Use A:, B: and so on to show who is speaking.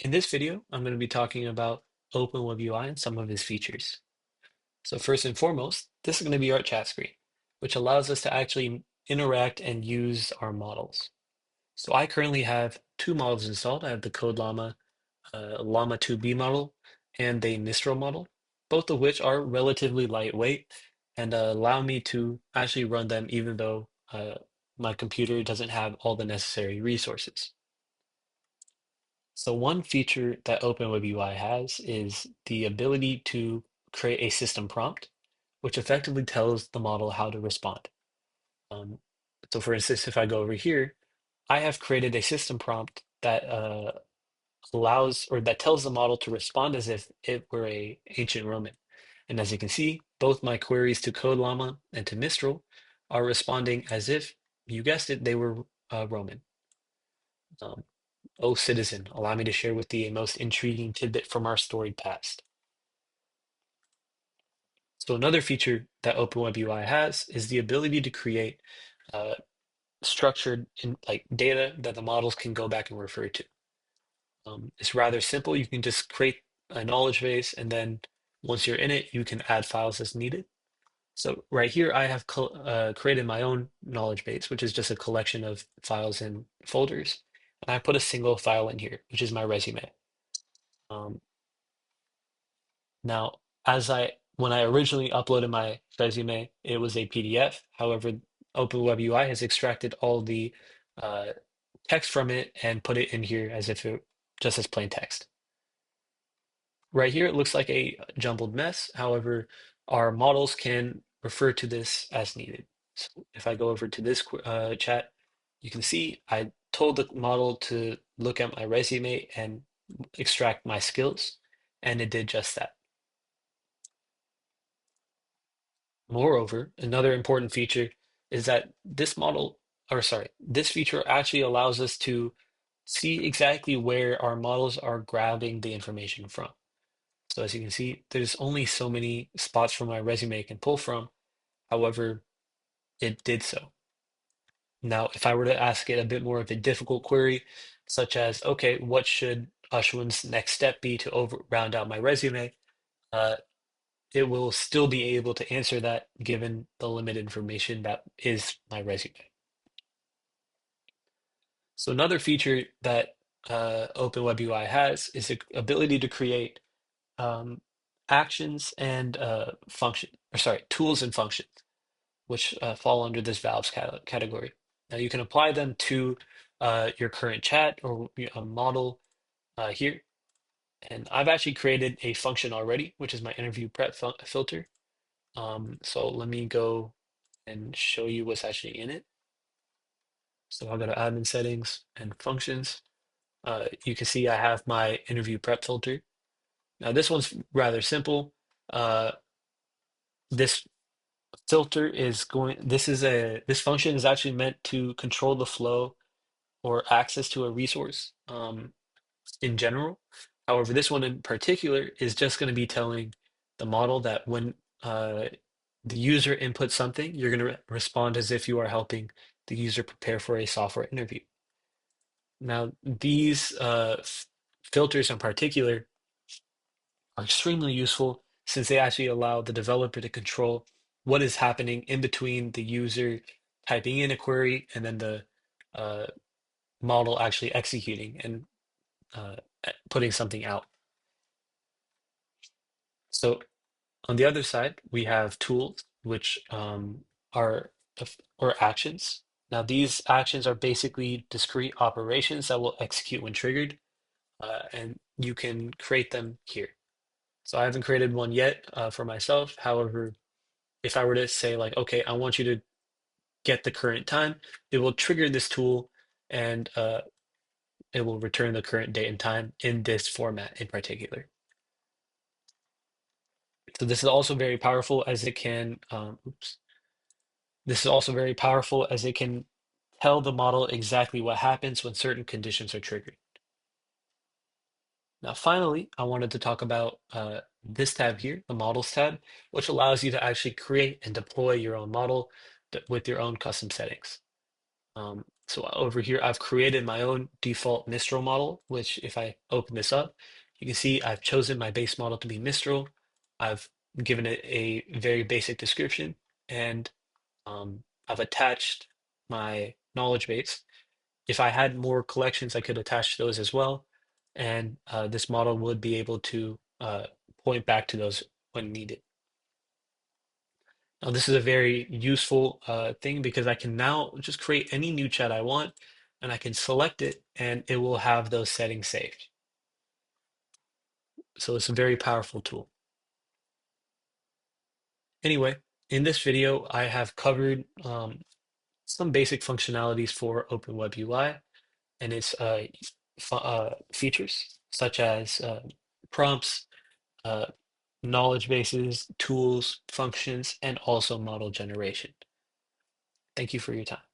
A: In this video, I'm going to be talking about OpenWebUI and some of its features. So first and foremost, this is going to be our chat screen, which allows us to actually interact and use our models. So I currently have two models installed. I have the CodeLlama Llama 2B model and the Mistral model, both of which are relatively lightweight and allow me to actually run them even though my computer doesn't have all the necessary resources. So one feature that OpenWebUI has is the ability to create a system prompt, which effectively tells the model how to respond. Um, so for instance, if I go over here, I have created a system prompt that allows or that tells the model to respond as if it were a ancient Roman. And as you can see, both my queries to CodeLlama and to Mistral are responding as if, you guessed it, they were Roman. Um, O citizen, allow me to share with thee a most intriguing tidbit from our storied past. So another feature that OpenWebUI has is the ability to create uh, structured like data that the models can go back and refer to. It's rather simple. You can just create a knowledge base, and then once you're in it, you can add files as needed. So right here, I have created my own knowledge base, which is just a collection of files and folders. And I put a single file in here, which is my resume. Um, Now, when I originally uploaded my resume, it was a PDF. However, OpenWebUI has extracted all the uh, text from it and put it in here as if it just as plain text. Right here, it looks like a jumbled mess. However, our models can refer to this as needed. So if I go over to this chat, you can see I told the model to look at my resume and extract my skills, and it did just that. Moreover, another important feature is that this feature actually allows us to see exactly where our models are grabbing the information from. So as you can see, there's only so many spots from my resume it can pull from. However, it did so. Now, if I were to ask it a bit more of a difficult query, such as, okay, what should Ashwin's next step be to round out my resume? Uh, it will still be able to answer that given the limited information that is my resume. So another feature that OpenWebUI has is the ability to create um, actions and tools and functions, which fall under this valves category. Now you can apply them to your current chat or a model here. And I've actually created a function already, which is my interview prep filter. So let me go and show you what's actually in it. So I'll go to admin settings and functions. You can see I have my interview prep filter. Now this one's rather simple. Uh, this this function is actually meant to control the flow or access to a resource in general. However, this one in particular is just going to be telling the model that when uh, the user inputs something, you're going to respond as if you are helping the user prepare for a software interview. Now, these filters in particular are extremely useful since they actually allow the developer to control what is happening in between the user typing in a query and then the uh, model actually executing and uh, putting something out. So on the other side, we have tools, which are or actions. Now, these actions are basically discrete operations that will execute when triggered, and you can create them here. So I haven't created one yet for myself. However, if I were to say like, okay, I want you to get the current time, it will trigger this tool and it will return the current date and time in this format in particular. So this is also very powerful as it can, this is also very powerful as it can tell the model exactly what happens when certain conditions are triggered. Now, finally, I wanted to talk about this tab here, the Models tab, which allows you to actually create and deploy your own model with your own custom settings. So over here, I've created my own default Mistral model, which if I open this up, you can see I've chosen my base model to be Mistral. I've given it a very basic description, and I've attached my knowledge base. If I had more collections, I could attach those as well. And this model would be able to point back to those when needed. Now, this is a very useful thing because I can now just create any new chat I want and I can select it and it will have those settings saved. So it's a very powerful tool. Anyway, in this video, I have covered some basic functionalities for OpenWebUI and its features, such as prompts, uh, knowledge bases, tools, functions, and also model generation. Thank you for your time.